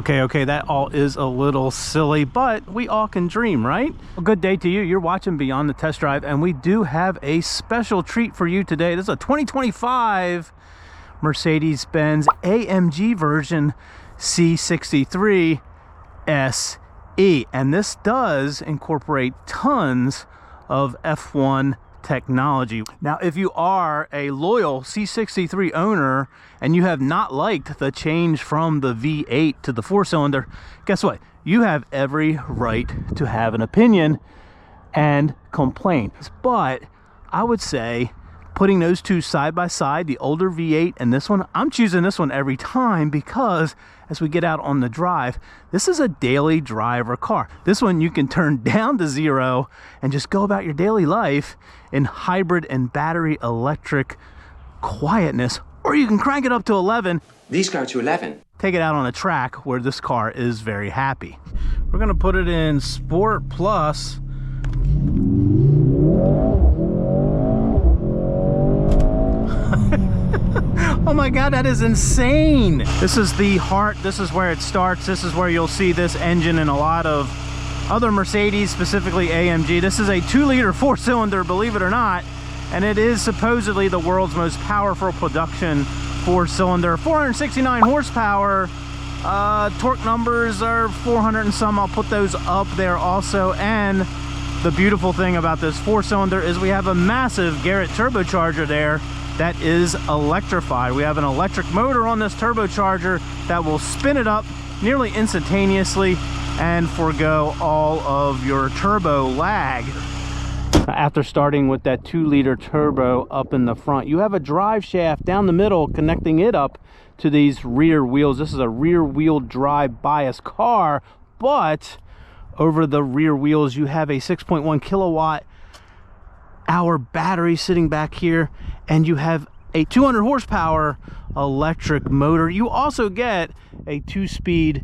Okay, that all is a little silly, but we all can dream, right? A good day to you. You're watching Beyond the Test Drive, and we do have a special treat for you today. This is a 2025 Mercedes-Benz AMG version C63 SE, and this does incorporate tons of F1 technology. Now, if you are a loyal C63 owner and you have not liked the change from the V8 to the 4-cylinder, guess what? You have every right to have an opinion and complain. But I would say, putting those two side by side, the older V8 and this one, I'm choosing this one every time because as we get out on the drive, this is a daily driver car. This one you can turn down to 0 and just go about your daily life in hybrid and battery electric quietness, or you can crank it up to 11. These go to 11. Take it out on a track where this car is very happy. We're gonna put it in Sport Plus. Oh my God, that is insane. This is the heart, this is where it starts. This is where you'll see this engine in a lot of other Mercedes, specifically AMG. This is a 2-liter 4-cylinder, believe it or not, and it is supposedly the world's most powerful production 4-cylinder. 469 horsepower. Torque numbers are 400 and some. I'll put those up there also. And the beautiful thing about this 4-cylinder is we have a massive Garrett turbocharger there that is electrified. We have an electric motor on this turbocharger that will spin it up nearly instantaneously and forego all of your turbo lag. After starting with that 2-liter turbo up in the front, you have a drive shaft down the middle connecting it up to these rear wheels. This is a rear wheel drive bias car, but over the rear wheels you have a 6.1 kilowatt hour battery sitting back here, and you have a 200 horsepower electric motor. You also get a 2-speed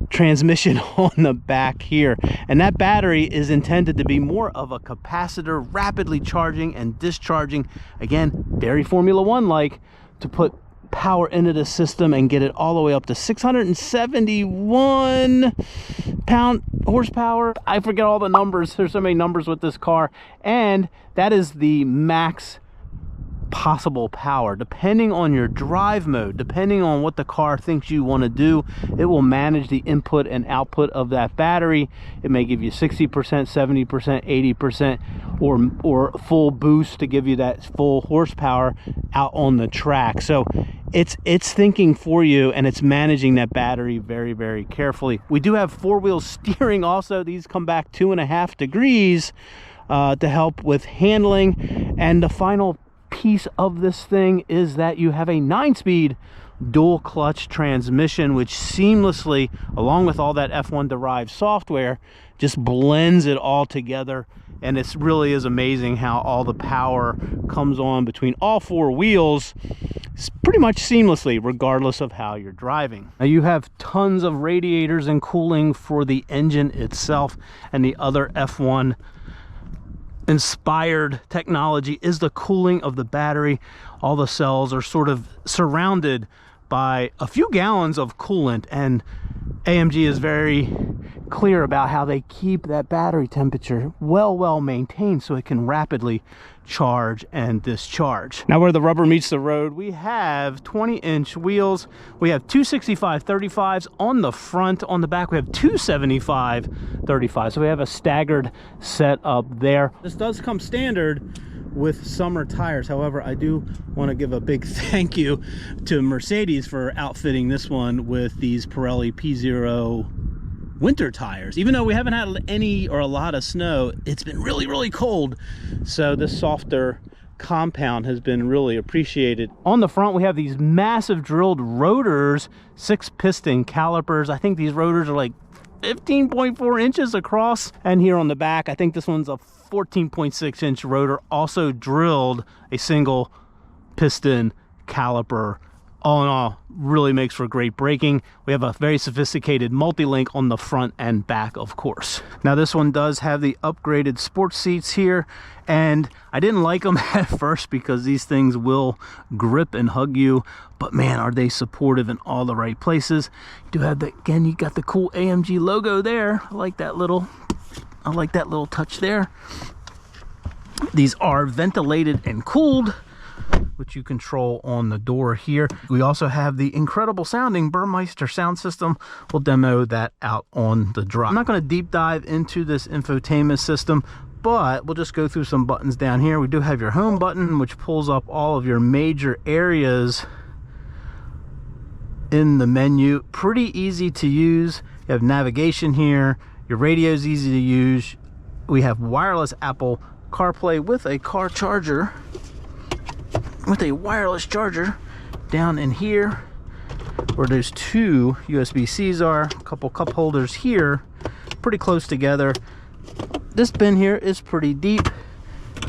transmission on the back here, and that battery is intended to be more of a capacitor, rapidly charging and discharging. Again, very Formula One like, to put power into the system and get it all the way up to 671 horsepower. I forget all the numbers. There's so many numbers with this car, and that is the max possible power. Depending on your drive mode, depending on what the car thinks you want to do, it will manage the input and output of that battery. It may give you 60%, 70%, 80%, or full boost to give you that full horsepower out on the track. So it's thinking for you, and it's managing that battery very, very carefully. We do have 4-wheel steering also. These come back 2.5 degrees to help with handling. And the final piece of this thing is that you have a 9-speed dual clutch transmission, which seamlessly, along with all that F1 derived software, just blends it all together. And it really is amazing how all the power comes on between all 4 wheels pretty much seamlessly, regardless of how you're driving. Now, you have tons of radiators and cooling for the engine itself, and the other F1 inspired technology is the cooling of the battery. All the cells are sort of surrounded by a few gallons of coolant, and AMG is very clear about how they keep that battery temperature well maintained so it can rapidly charge and discharge. Now, where the rubber meets the road, we have 20-inch wheels. We have 265 35s on the front. On the back we have 275 35s, so we have a staggered setup there. This does come standard with summer tires. However, I do want to give a big thank you to Mercedes for outfitting this one with these Pirelli P0 winter tires. Even though we haven't had any or a lot of snow, it's been really cold, so this softer compound has been really appreciated. On the front we have these massive drilled rotors, 6-piston calipers. I think these rotors are like 15.4 inches across, and here on the back I think this one's a 14.6-inch rotor, also drilled a single piston caliper All in all, really makes for great braking. We have a very sophisticated multi-link on the front and back, of course. Now this one does have the upgraded sports seats here, and I didn't like them at first because these things will grip and hug you, but man, are they supportive in all the right places. You do have the, again, you got the cool AMG logo there. I like that little touch there. These are ventilated and cooled, which you control on the door here. We also have the incredible sounding Burmeister sound system. We'll demo that out on the drop. I'm not going to deep dive into this infotainment system, but we'll just go through some buttons down here. We do have your home button, which pulls up all of your major areas in the menu. Pretty easy to use. You have navigation here. Your radio is easy to use. We have wireless Apple CarPlay with a car charger, with a wireless charger down in here where those two USB-Cs are. A couple cup holders here, pretty close together. This bin here is pretty deep,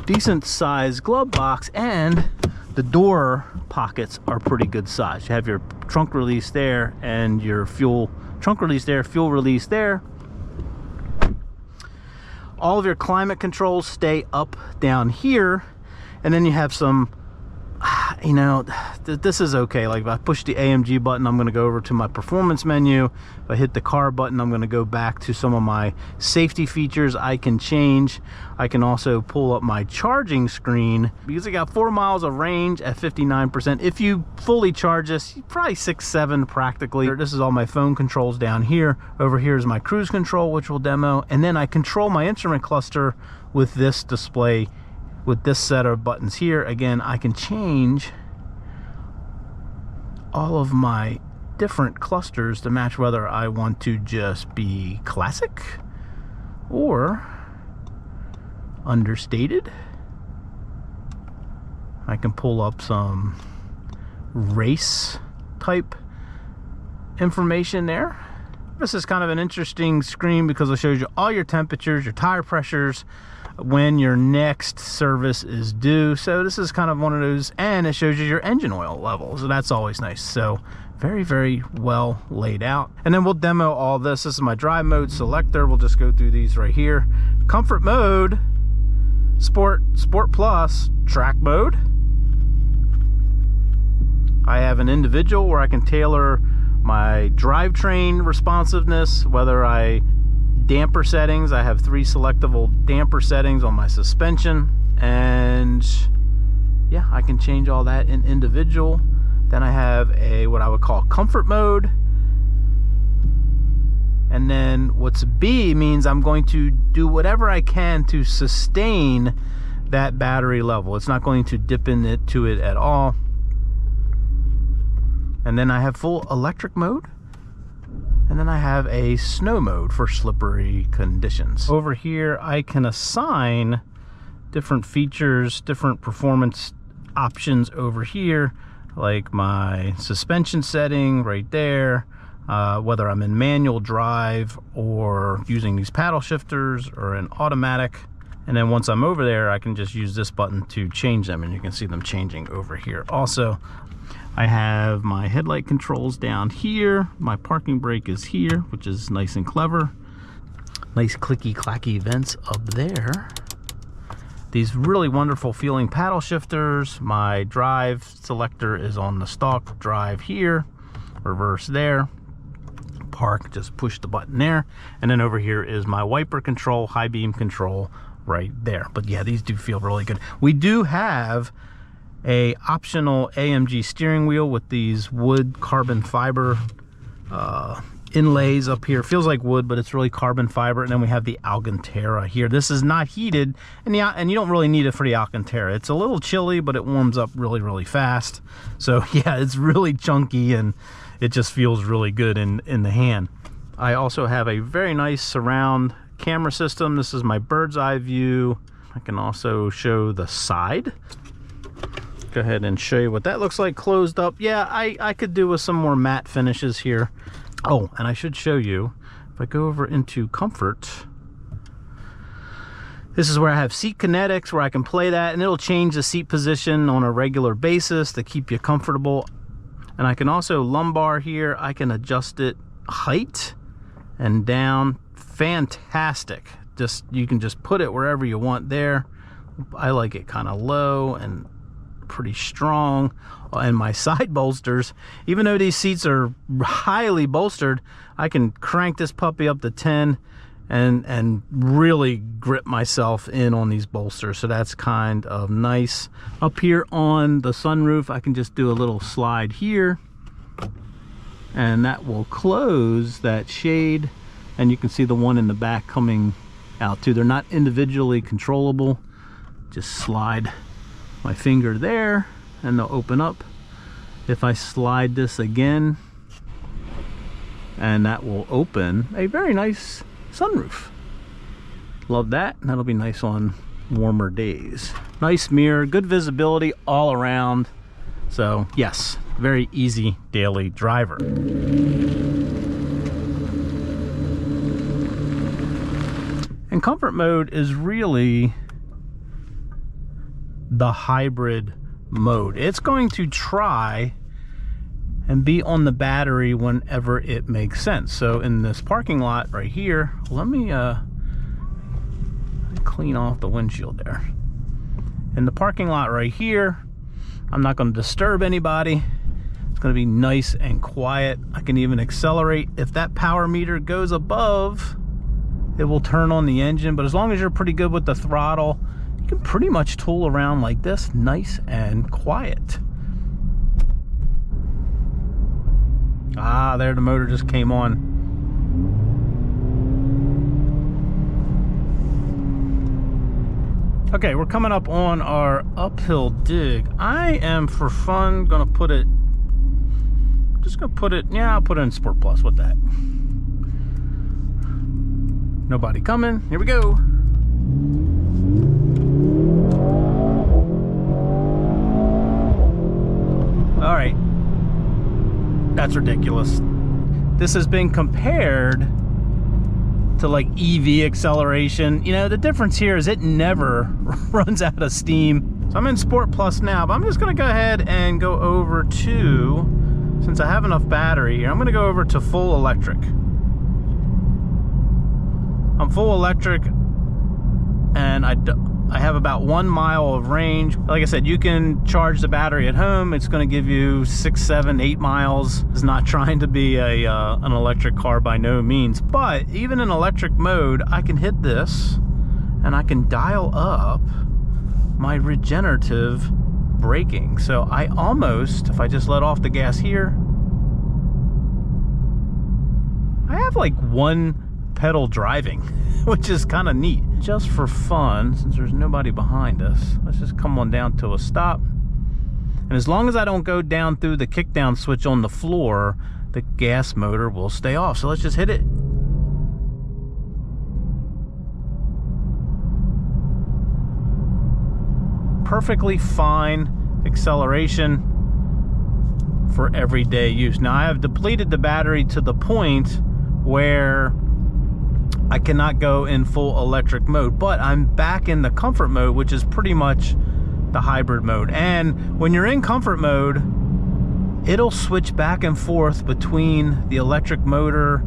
decent size glove box, and the door pockets are pretty good size. You have your trunk release there and your trunk release there, fuel release there. All of your climate controls stay up down here, and then you have some, you know, this is okay. Like if I push the AMG button, I'm going to go over to my performance menu. If I hit the car button, I'm going to go back to some of my safety features I can change. I can also pull up my charging screen because I got 4 miles of range at 59%. If you fully charge this, probably 6-7 practically. This is all my phone controls down here. Over here is my cruise control, which we'll demo. And then I control my instrument cluster with this display. With this set of buttons here, again, I can change all of my different clusters to match whether I want to just be classic or understated. I can pull up some race type information there. This is kind of an interesting screen because it shows you all your temperatures, your tire pressures, when your next service is due. So this is kind of one of those, and it shows you your engine oil levels, so that's always nice. So very, very well laid out. And then we'll demo all this. This is my drive mode selector. We'll just go through these right here. Comfort mode, sport plus, track mode. I have an individual where I can tailor my drivetrain responsiveness, whether I damper settings. I have 3 selectable damper settings on my suspension, and yeah, I can change all that in individual. Then I have a what I would call comfort mode, and then what's B means I'm going to do whatever I can to sustain that battery level. It's not going to dip into it at all. And then I have full electric mode. And then I have a snow mode for slippery conditions. Over here, I can assign different features, different performance options over here, like my suspension setting right there, whether I'm in manual drive or using these paddle shifters or in automatic. And then once I'm over there, I can just use this button to change them, and you can see them changing over here. Also, I have my headlight controls down here. My parking brake is here, which is nice and clever. Nice clicky clacky vents up there. These really wonderful feeling paddle shifters. My drive selector is on the stalk drive here. Reverse there. Park, just push the button there. And then over here is my wiper control, high beam control right there. But yeah, these do feel really good. We do have a optional AMG steering wheel with these wood carbon fiber inlays up here. Feels like wood, but it's really carbon fiber. And then we have the Alcantara here. This is not heated, and you don't really need it for the Alcantara. It's a little chilly, but it warms up really, really fast. So yeah, it's really chunky, and it just feels really good in the hand. I also have a very nice surround camera system. This is my bird's eye view. I can also show the side. Go ahead and show you what that looks like closed up. Yeah, I could do with some more matte finishes here. Oh, and I should show you, if I go over into comfort, this is where I have seat kinetics, where I can play that, and it'll change the seat position on a regular basis to keep you comfortable. And I can also lumbar here. I can adjust it height and down. Fantastic. Just, you can just put it wherever you want there. I like it kind of low and pretty strong. And my side bolsters, even though these seats are highly bolstered, I can crank this puppy up to 10 and really grip myself in on these bolsters. So that's kind of nice. Up here on the sunroof, I can just do a little slide here, and that will close that shade. And you can see the one in the back coming out too. They're not individually controllable. Just slide my finger there and they'll open up. If I slide this again, and that will open a very nice sunroof. Love that. That'll be nice on warmer days. Nice mirror, good visibility all around. So yes, very easy daily driver. And comfort mode is really the hybrid mode. It's going to try and be on the battery whenever it makes sense. So in this parking lot right here, let me clean off the windshield there. In the parking lot right here, I'm not going to disturb anybody. It's going to be nice and quiet. I can even accelerate. If that power meter goes above, it will turn on the engine. But as long as you're pretty good with the throttle, you can pretty much tool around like this, nice and quiet. Ah, there the motor just came on. Okay, we're coming up on our uphill dig. I am, for fun, gonna put it, just gonna put it, yeah, I'll put it in Sport Plus with that. Nobody coming, here we go. All right, that's ridiculous. This has been compared to like EV acceleration. You know, the difference here is it never runs out of steam. So I'm in Sport Plus now, but I'm just gonna go ahead and go over to, since I have enough battery here, I'm gonna go over to full electric. I'm full electric, and I have about 1 mile of range. Like I said, you can charge the battery at home. It's going to give you 6, 7, 8 miles. It's not trying to be an electric car by no means, but even in electric mode, I can hit this and I can dial up my regenerative braking. So I almost, if I just let off the gas here, I have like one pedal driving, which is kind of neat. Just for fun, since there's nobody behind us, let's just come on down to a stop. And as long as I don't go down through the kickdown switch on the floor, the gas motor will stay off. So let's just hit it. Perfectly fine acceleration for everyday use. Now I have depleted the battery to the point where I cannot go in full electric mode, but I'm back in the comfort mode, which is pretty much the hybrid mode. And when you're in comfort mode, it'll switch back and forth between the electric motor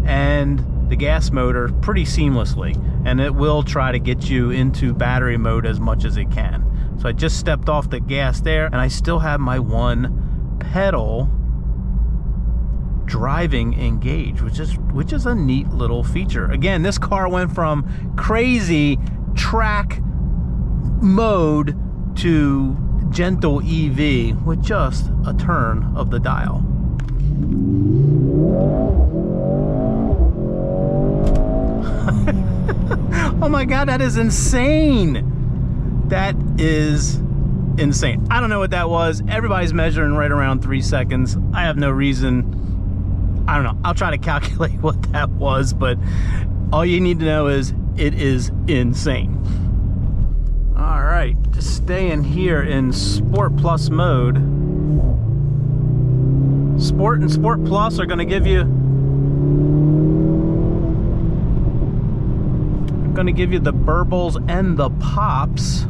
and the gas motor pretty seamlessly, and it will try to get you into battery mode as much as it can. So I just stepped off the gas there, and I still have my one pedal driving engage, which is a neat little feature. Again, this car went from crazy track mode to gentle EV with just a turn of the dial. Oh my God, that is insane. That is insane. I don't know what that was. Everybody's measuring right around 3 seconds. I have no reason. I don't know. I'll try to calculate what that was, but all you need to know is it is insane. All right, just staying here in Sport Plus mode. Sport and Sport Plus are going to give you the burbles and the pops.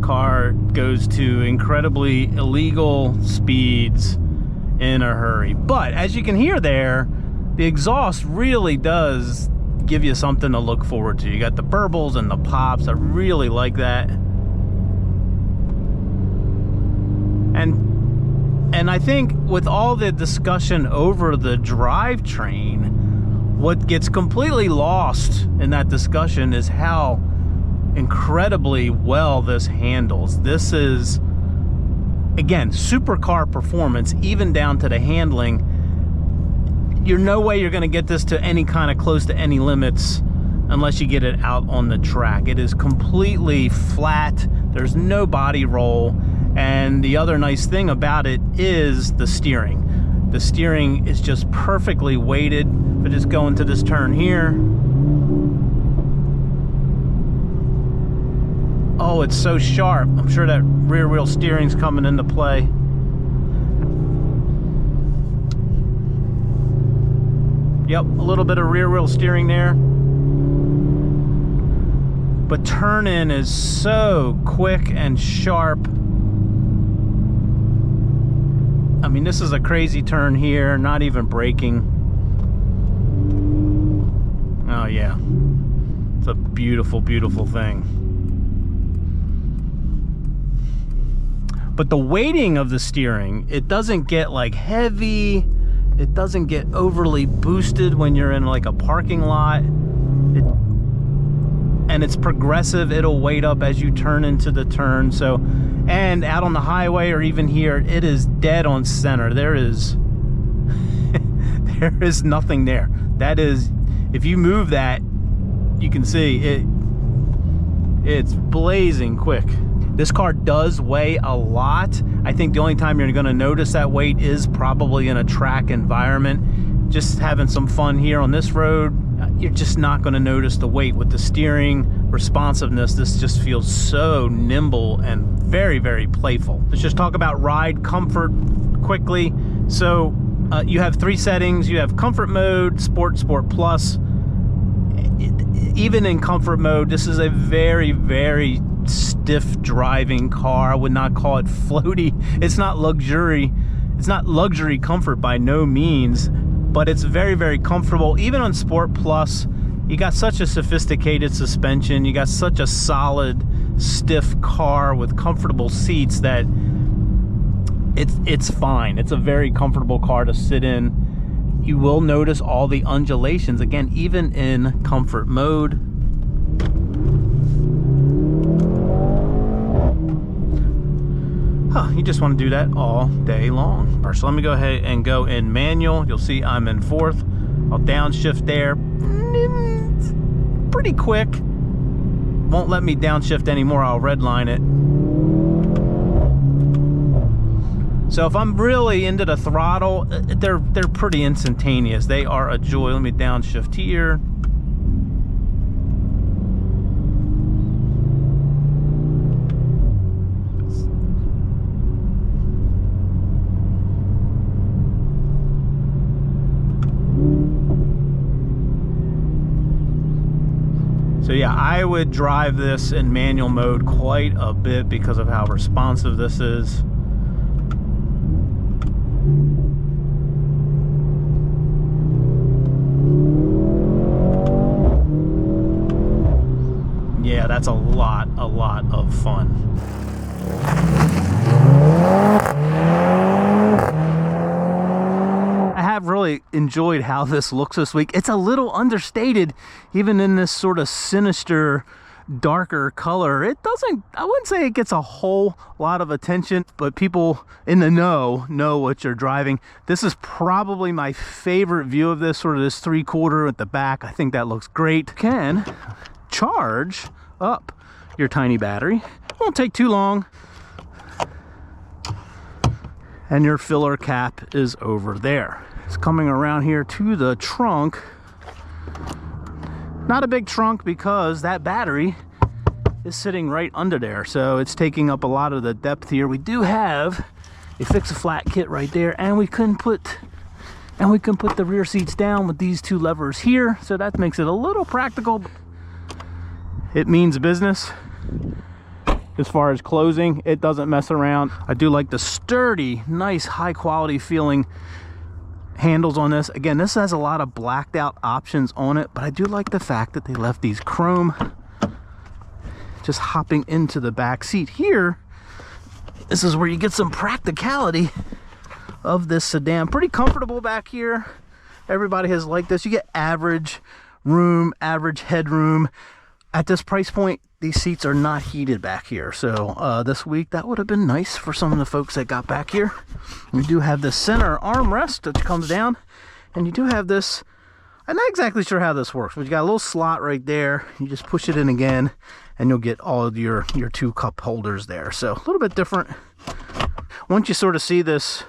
car goes to incredibly illegal speeds in a hurry. But as you can hear there, the exhaust really does give you something to look forward to. You got the burbles and the pops. I really like that. And I think with all the discussion over the drivetrain, what gets completely lost in that discussion is how incredibly well this handles. This is, again, supercar performance, even down to the handling. You're no way you're going to get this to any kind of close to any limits unless you get it out on the track. It is completely flat. There's no body roll. And the other nice thing about it is the steering. The steering is just perfectly weighted. If I just go into this turn here. Oh, it's so sharp. I'm sure that rear wheel steering's coming into play. Yep, a little bit of rear wheel steering there. But turn in is so quick and sharp. I mean, this is a crazy turn here, not even braking. Oh yeah, it's a beautiful, beautiful thing. But the weighting of the steering, it doesn't get like heavy. It doesn't get overly boosted when you're in like a parking lot. And it's progressive. It'll weight up as you turn into the turn. So, and out on the highway or even here, it is dead on center. There is there is nothing there. That is, if you move that, you can see it's blazing quick. This car does weigh a lot. I think the only time you're going to notice that weight is probably in a track environment. Just having some fun here on this road, you're just not going to notice the weight. With the steering responsiveness, this just feels so nimble and very, very playful. Let's just talk about ride comfort quickly. So you have 3 settings. You have comfort mode, sport, sport plus. Even in comfort mode, this is a very, very stiff driving car. I would not call it floaty. It's not luxury. It's not luxury comfort by no means, but it's very, very comfortable. Even on Sport Plus, you got such a sophisticated suspension. You got such a solid, stiff car with comfortable seats that it's fine. It's a very comfortable car to sit in. You will notice all the undulations, again, even in comfort mode. Huh, you just want to do that all day long. So let me go ahead and go in manual. You'll see I'm in 4th. I'll downshift there. Pretty quick. Won't let me downshift anymore. I'll redline it. So if I'm really into the throttle, they're pretty instantaneous. They are a joy. Let me downshift here. So yeah, I would drive this in manual mode quite a bit because of how responsive this is. Yeah, that's a lot of fun. I have really enjoyed how this looks this week. It's a little understated, even in this sort of sinister, darker color. It doesn't, I wouldn't say it gets a whole lot of attention, but people in the know what you're driving. This is probably my favorite view of this, sort of this 3/4 at the back. I think that looks great. You can charge up your tiny battery. Won't take too long. And your filler cap is over there. It's coming around here to the trunk. Not a big trunk because that battery is sitting right under there, so it's taking up a lot of the depth here. We do have a fix-a-flat kit right there, and we can put the rear seats down with these 2 levers here, so that makes it a little practical. It means business. as far as closing. It doesn't mess around. I do like the sturdy, nice, high quality feeling handles on this. Again, this has a lot of blacked out options on it, but I do like the fact that they left these chrome just hopping into the back seat here. This is where you get some practicality of this sedan. Pretty comfortable back here. Everybody has liked this. You get average room, average headroom. At this price point, these seats are not heated back here. So this week, that would have been nice for some of the folks that got back here. We do have the center armrest that comes down, and you do have this. I'm not exactly sure how this works, but you got a little slot right there. You just push it in again, and you'll get all of your 2 cup holders there. So a little bit different. Once you sort of see this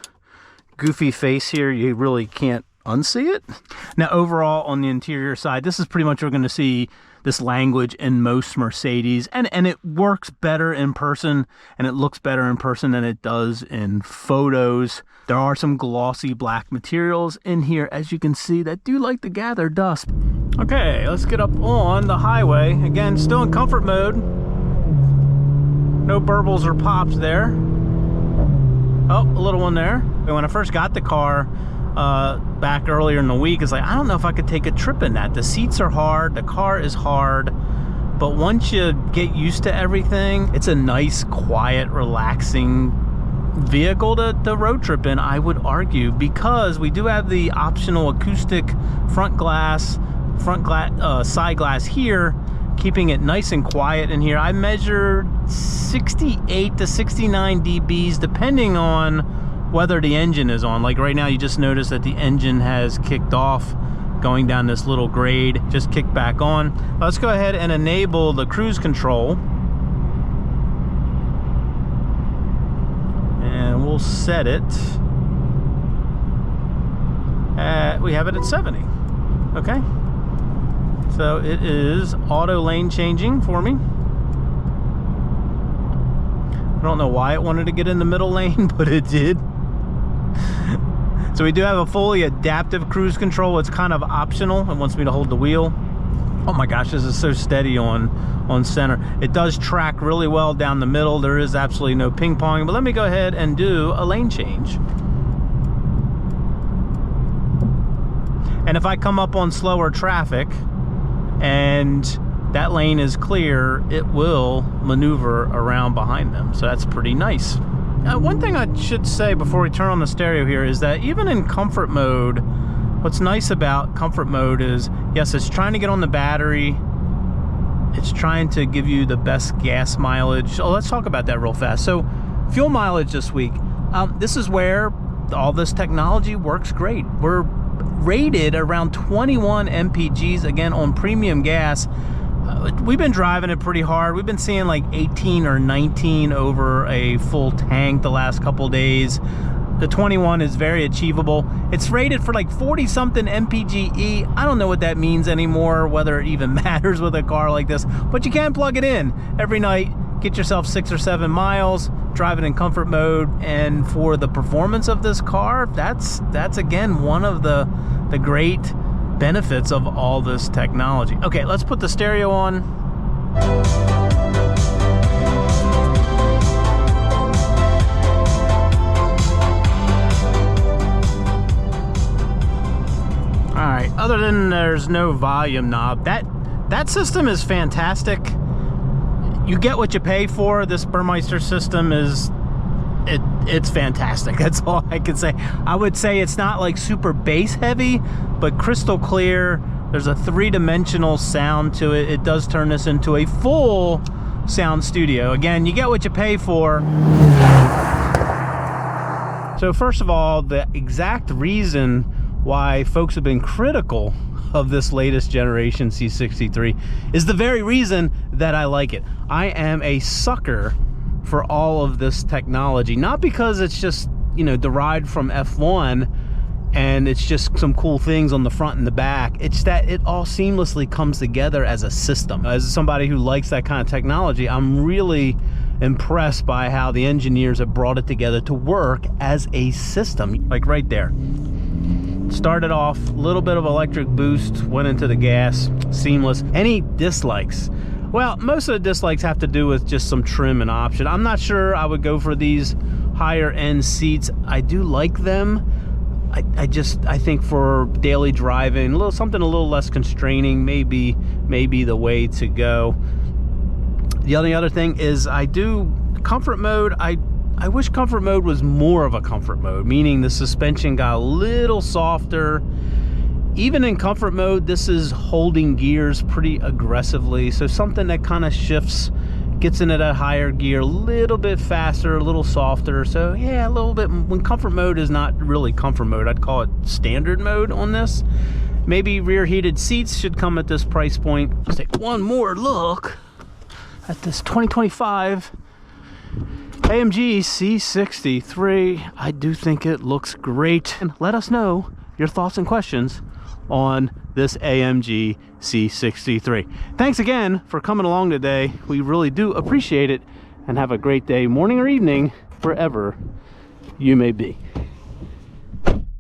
goofy face here, you really can't unsee it. Now overall on the interior side, this is pretty much we're going to see this language in most Mercedes, and it works better in person, and it looks better in person than it does in photos. There are some glossy black materials in here, as you can see, that do like to gather dust. Okay, let's get up on the highway. Again, still in comfort mode. No burbles or pops there. Oh, a little one there. When I first got the car back earlier in the week, it's like, I don't know if I could take a trip in that. The seats are hard, the car is hard, but once you get used to everything, it's a nice, quiet, relaxing vehicle to road trip in, I would argue, because we do have the optional acoustic side glass here, keeping it nice and quiet in here. I measured 68 to 69 dBs depending on whether the engine is on. Like right now, you just noticed that the engine has kicked off, going down this little grade, just kicked back on. Let's go ahead and enable the cruise control, and we'll set it at, we have it at 70. Okay, so it is auto lane changing for me. I don't know why it wanted to get in the middle lane, but it did. So we do have a fully adaptive cruise control. It's kind of optional. It wants me to hold the wheel. Oh my gosh, this is so steady on center. It does track really well down the middle. There is absolutely no ping pong, but let me go ahead and do a lane change. And if I come up on slower traffic and that lane is clear, it will maneuver around behind them. So that's pretty nice. One thing I should say before we turn on the stereo here is that even in comfort mode, what's nice about comfort mode is, yes, it's trying to get on the battery. It's trying to give you the best gas mileage. Oh, let's talk about that real fast. So fuel mileage this week. This is where all this technology works great. We're rated around 21 mpgs, again, on premium gas. We've been driving it pretty hard. We've been seeing like 18 or 19 over a full tank the last couple days. The 21 is very achievable. It's rated for like 40 something mpge. I don't know what that means anymore, whether it even matters with a car like this, but you can plug it in every night, get yourself 6 or 7 miles, drive it in comfort mode. And for the performance of this car, that's again one of the great benefits of all this technology. Okay, let's put the stereo on. All right, other than there's no volume knob, that system is fantastic. You get what you pay for. This Burmeister system is it's fantastic. That's all I can say. I would say it's not like super bass heavy, but crystal clear. There's a 3-dimensional sound to it. It does turn this into a full sound studio. Again, you get what you pay for. So first of all, the exact reason why folks have been critical of this latest generation C63 is the very reason that I like it. I am a sucker for all of this technology, not because it's just, you know, derived from F1 and it's just some cool things on the front and the back. It's that it all seamlessly comes together as a system. As somebody who likes that kind of technology, I'm really impressed by how the engineers have brought it together to work as a system. Like right there, started off, a little bit of electric boost, went into the gas, seamless. Any dislikes? Well, most of the dislikes have to do with just some trim and option. I'm not sure I would go for these higher end seats. I do like them. I think for daily driving, something a little less constraining may be the way to go. The only other thing is comfort mode. I wish comfort mode was more of a comfort mode, meaning the suspension got a little softer. Even in comfort mode, this is holding gears pretty aggressively. So something that kind of shifts, gets into that higher gear a little bit faster, a little softer. So yeah, a little bit. When comfort mode is not really comfort mode, I'd call it standard mode on this. Maybe rear heated seats should come at this price point. Let's take one more look at this 2025 AMG C63. I do think it looks great. And let us know your thoughts and questions on this AMG C63. Thanks again for coming along today. We really do appreciate it, and have a great day, morning or evening, wherever you may be.